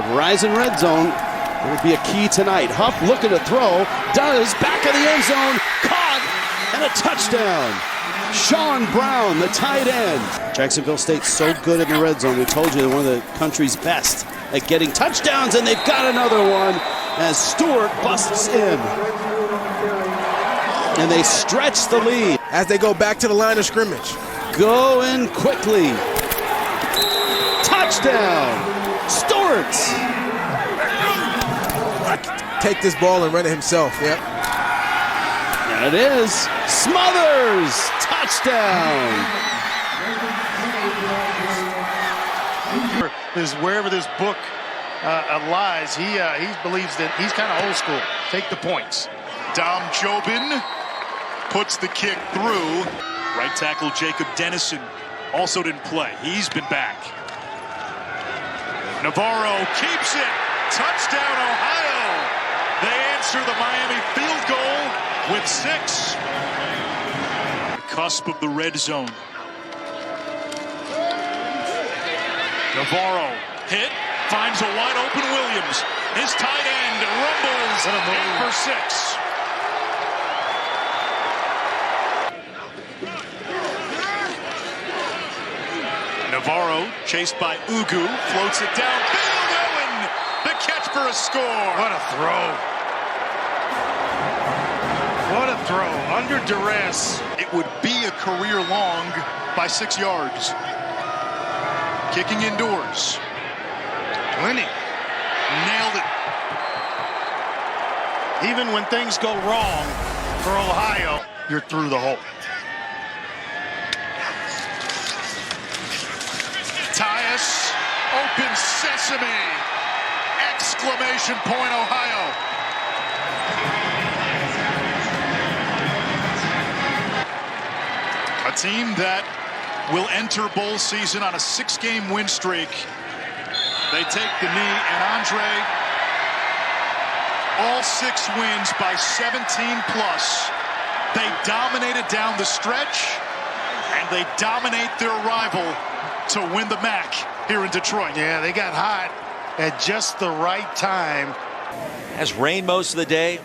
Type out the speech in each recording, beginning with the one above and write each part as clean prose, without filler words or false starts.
Verizon Red Zone will be a key tonight. Huff looking to throw, does, back of the end zone, caught, and a touchdown. Sean Brown, the tight end. Jacksonville State's so good in the red zone. We told you they're one of the country's best at getting touchdowns, and they've got another one as Stewart busts in. And they stretch the lead. As they go back to the line of scrimmage. Going quickly. Touchdown, Stewart. Take this ball and run it himself. Yep. And it is Smothers. Touchdown. Is wherever this book lies, he believes that he's kind of old school. Take the points. Dom Jobin puts the kick through. Right tackle Jacob Dennison also didn't play. He's been back. Navarro keeps it. Touchdown, Ohio. They answer the Miami field goal with 6. The cusp of the red zone. Navarro hit, finds a wide open Williams. His tight end rumbles in for 6. Navarro, chased by Ugu, floats it downfield. Owen, the catch for a score. What a throw. What a throw. Under duress. It would be a career long by 6 yards. Kicking indoors. 20. Nailed it. Even when things go wrong for Ohio, you're through the hole. Tyus, open sesame! Exclamation point, Ohio. A team that will enter bowl season on a 6-game win streak. They take the knee, and Andre, all 6 wins by 17 plus. They dominated down the stretch, and they dominate their rival to win the MAC here in Detroit. Yeah, they got hot at just the right time. Has rained most of the day.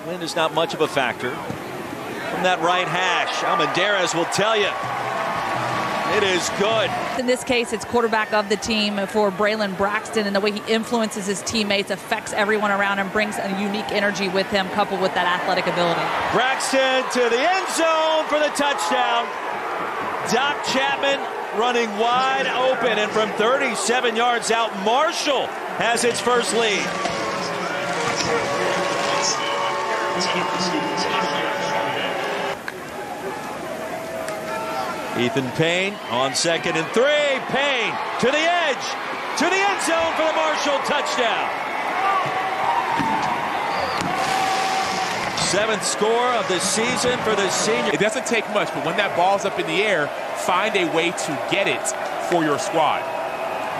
Wind is not much of a factor. From that right hash, Almendarez will tell you it is good. In this case, it's quarterback of the team for Braylon Braxton, and the way he influences his teammates, affects everyone around him, brings a unique energy with him, coupled with that athletic ability. Braxton to the end zone for the touchdown. Doc Chapman running wide open, and from 37 yards out, Marshall has its first lead. Ethan Payne on 2nd and 3. Payne to the edge, to the end zone for the Marshall touchdown. 7th score of the season for the senior. It doesn't take much, but when that ball's up in the air, find a way to get it for your squad.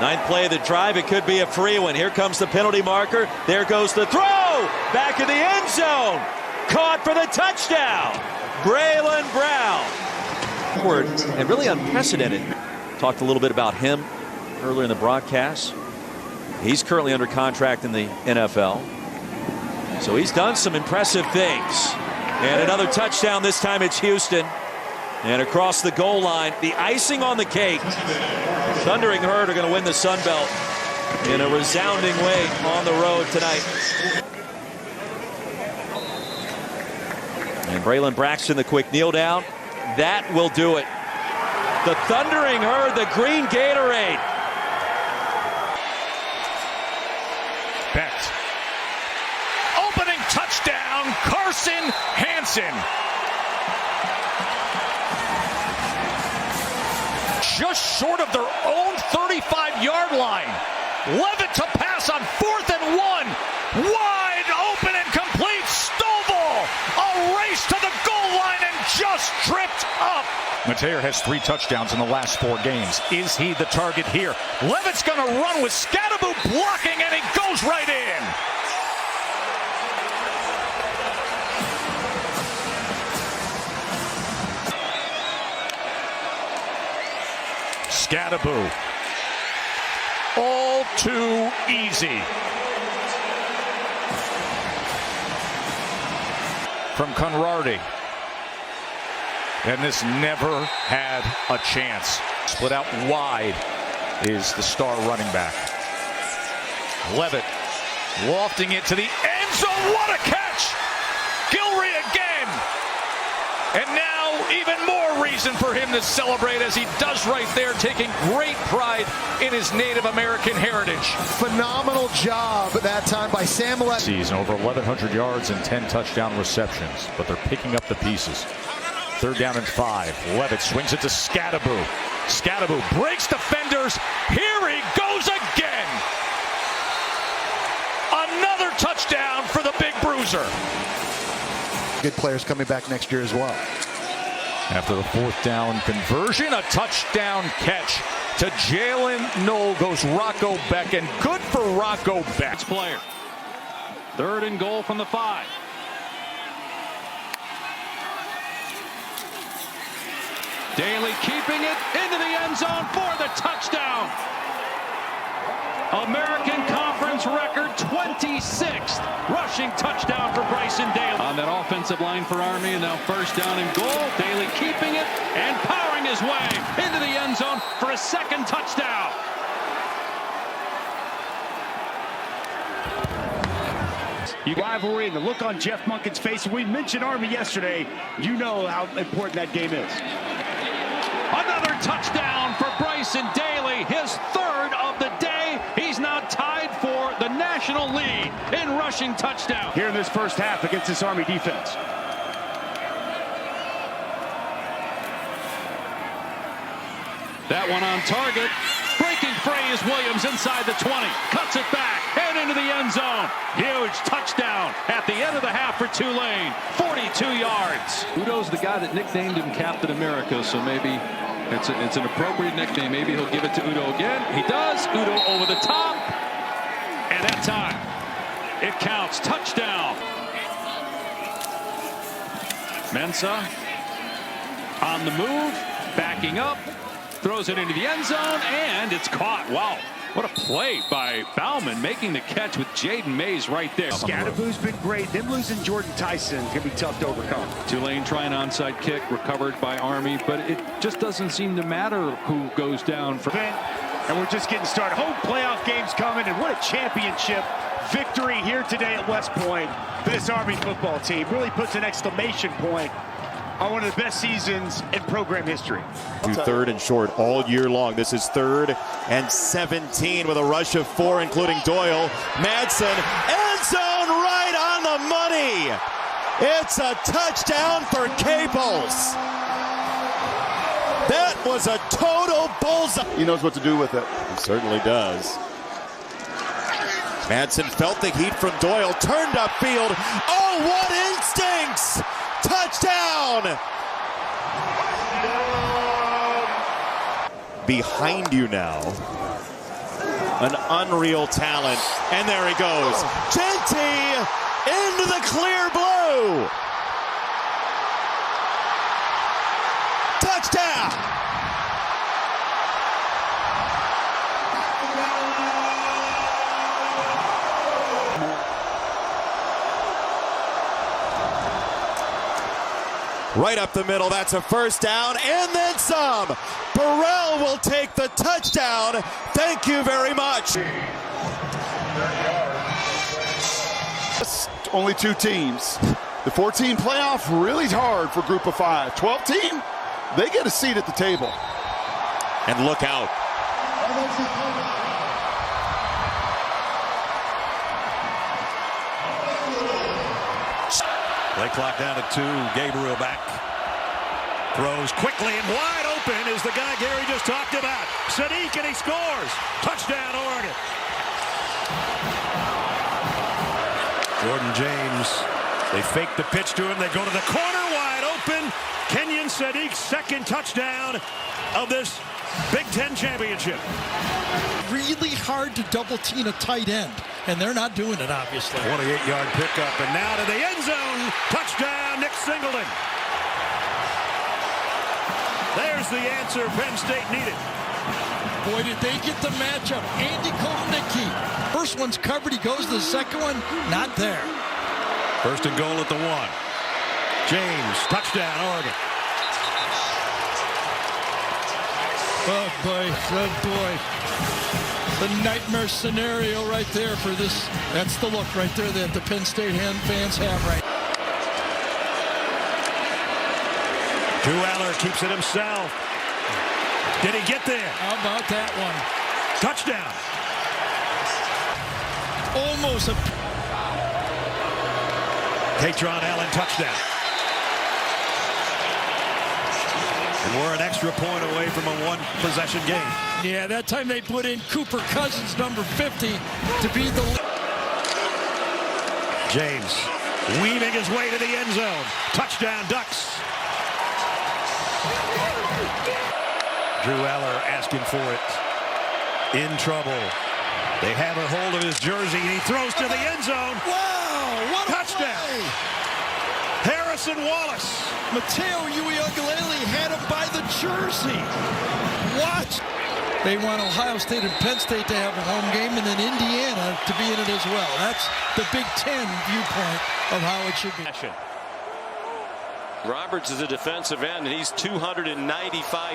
9th play of the drive, it could be a free one. Here comes the penalty marker. There goes the throw. Back in the end zone. Caught for the touchdown. Braylon Brown. And really unprecedented. Talked a little bit about him earlier in the broadcast. He's currently under contract in the NFL. So he's done some impressive things. And another touchdown. This time it's Houston. And across the goal line, the icing on the cake. Thundering Herd are going to win the Sun Belt in a resounding way on the road tonight. And Braylon Braxton, the quick kneel down. That will do it. The Thundering Herd, the green Gatorade. Beck. Opening touchdown, Carson Hansen. Just short of their own 35-yard line. Levitt to pass on 4th and 1. Wide open and complete. Stovall, a race to the goal line and just tripped up. Mateer has 3 touchdowns in the last 4 games. Is he the target here? Levitt's going to run with Scadaboo blocking, and he goes right in. Scadaboo. All too easy. From Conradi. And this never had a chance. Split out wide is the star running back. Levitt lofting it to the end zone. What a catch! Gilroy again. And now even more reason for him to celebrate as he does right there, taking great pride in his Native American heritage. Phenomenal job that time by Sam Levitt. Season over 1,100 yards and 10 touchdown receptions, but they're picking up the pieces. 3rd down and 5. Levitt swings it to Scadaboo. Scadaboo breaks defenders. Here he goes again. Another touchdown for the big bruiser. Good players coming back next year as well. After the 4th down conversion, a touchdown catch to Jalen Knoll goes Rocco Beck, and good for Rocco Beck. Player. 3rd and goal from the 5. Daly keeping it into the end zone for the touchdown. American Conference record 26th rushing touchdown for Bryson Daly. On that offensive line for Army, and now 1st down and goal. Daly keeping it and powering his way into the end zone for a 2nd touchdown. Rivalry and the look on Jeff Monken's face. We mentioned Army yesterday. You know how important that game is. Another touchdown for Bryson Daly, his 3rd of the day. He's now tied for the national lead in rushing touchdown. Here in this first half against this Army defense. That one on target. Breaking free is Williams inside the 20. Cuts it back and into the end zone. Huge touchdown at the end of the half for Tulane. 42 yards. Udo's the guy that nicknamed him Captain America, so maybe it's an appropriate nickname. Maybe he'll give it to Udo again. He does. Udo over the top. And that time, it counts. Touchdown. Mensah on the move, backing up. Throws it into the end zone, and it's caught. Wow, what a play by Bauman, making the catch with Jaden Mays right there. Scadaboo's been great. Them losing Jordan Tyson is going to be tough to overcome. Tulane trying onside kick, recovered by Army, but it just doesn't seem to matter who goes down. And we're just getting started. Home playoff games coming, and what a championship victory here today at West Point for this Army football team. Really puts an exclamation point on one of the best seasons in program history. 3rd and short all year long. This is 3rd and 17 with a rush of 4, including Doyle. Madsen, end zone right on the money. It's a touchdown for Caples. That was a total bullseye. He knows what to do with it. He certainly does. Madsen felt the heat from Doyle, turned upfield. Oh, what instincts! Touchdown! Behind you now. An unreal talent. And there he goes. Genty into the clear blue. Touchdown! Right up the middle, that's a 1st down, and then some. Burrell will take the touchdown. Thank you very much. Only 2 teams. The 14 playoff really hard for Group of 5. 12 team, they get a seat at the table. And look out. Play clock down to 2. Gabriel back. Throws quickly and wide open is the guy Gary just talked about. Sadiq, and he scores. Touchdown, Oregon. Jordan James. They fake the pitch to him. They go to the corner, wide open. Kenyon Sadiq's 2nd touchdown of this Big Ten championship. Really hard to double team a tight end, and they're not doing it, obviously. 28-yard pickup, and now to the end zone. Touchdown, Nick Singleton. There's the answer Penn State needed. Boy, did they get the matchup. Andy Kotelnicki. First one's covered. He goes to the second one. Not there. First and goal at the 1. James, touchdown, Oregon. Oh, boy. Oh, boy. The nightmare scenario right there for this. That's the look right there that the Penn State fans have right. Drew Aller keeps it himself. Did he get there? How about that one? Touchdown. Almost a... Katron Allen touchdown. And we're an extra point away from a one-possession game. Yeah, that time they put in Cooper Cousins, number 50, to be the... James weaving his way to the end zone. Touchdown, Ducks. Drew Aller asking for it. In trouble. They have a hold of his jersey, and he throws to the end zone. Wow, what a touchdown. Play. Harrison Wallace. Matteo Uiagalelei had him by the jersey. Watch. They want Ohio State and Penn State to have a home game, and then Indiana to be in it as well. That's the Big Ten viewpoint of how it should be. Roberts is a defensive end, and he's 295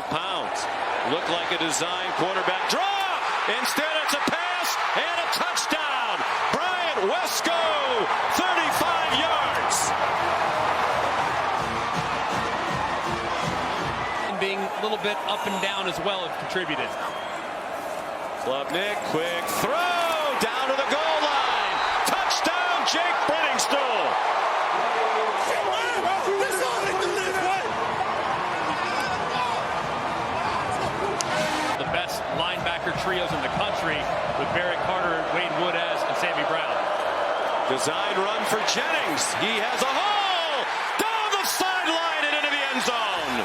pounds. Looked like a design quarterback draw. Instead, it's a pass and a touchdown. Bryant Wesco, 35 yards. And being a little bit up and down as well have contributed. Klubnik, quick throw down to the goal line. Touchdown, Jake Brittingstool. Linebacker trios in the country with Barrett Carter, Wade Woodaz, and Sammy Brown. Design run for Jennings. He has a hole down the sideline and into the end zone.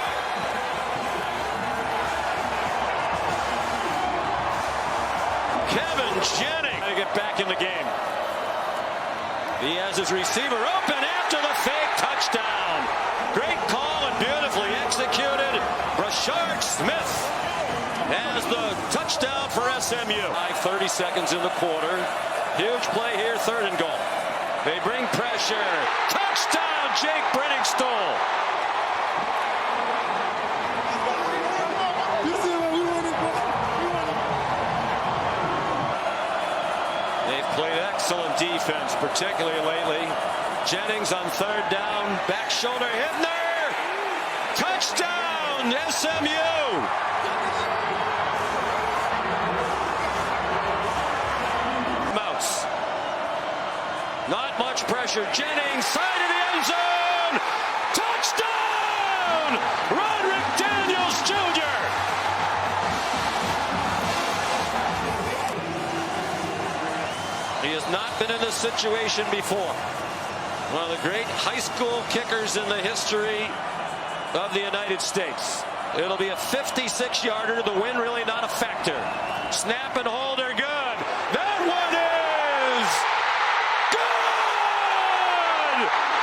Kevin Jennings to get back in the game. He has his receiver open after the fake touchdown. Great call and beautifully executed. Brashard Smith has the touchdown for SMU. 30 seconds in the quarter. Huge play here, 3rd and goal. They bring pressure. Touchdown, Jake Brittingstool. They've played excellent defense, particularly lately. Jennings on 3rd down. Back shoulder hitting there. Touchdown, SMU. Not much pressure. Jennings, side of the end zone. Touchdown! Roderick Daniels Jr. He has not been in this situation before. One of the great high school kickers in the history of the United States. It'll be a 56-yarder. The win really not a factor. Snap and hold are good. That one is good!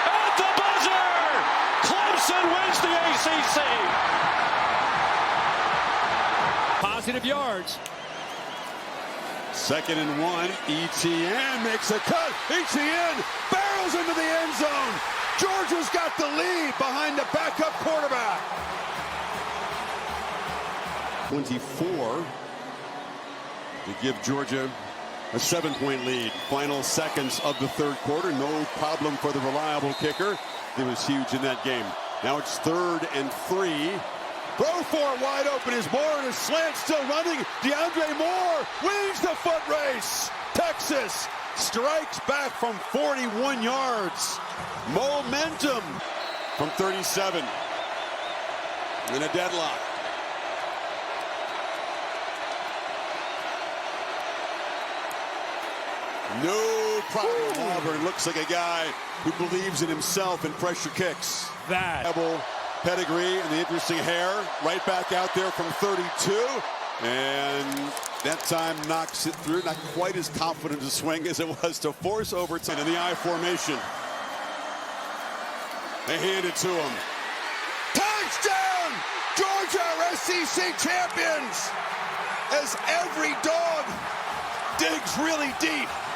At the buzzer! Clemson wins the ACC. Positive yards. 2nd and 1. Etienne makes a cut. Etienne barrels into the end zone. Georgia's got the lead behind the backup quarterback. 24 to give Georgia a 7-point lead. Final seconds of the 3rd quarter. No problem for the reliable kicker. It was huge in that game. Now it's 3rd and 3. Throw for it wide open is Moore in a slant, still running. DeAndre Moore wins the foot race. Texas strikes back from 41 yards. Momentum from 37. In a deadlock. No problem. Auburn looks like a guy who believes in himself in pressure kicks. That pedigree and the interesting hair right back out there from 32, and that time knocks it through. Not quite as confident a swing as it was to force overtime in the I formation. They hand it to him. Touchdown! Georgia are SEC champions! as every dog digs really deep.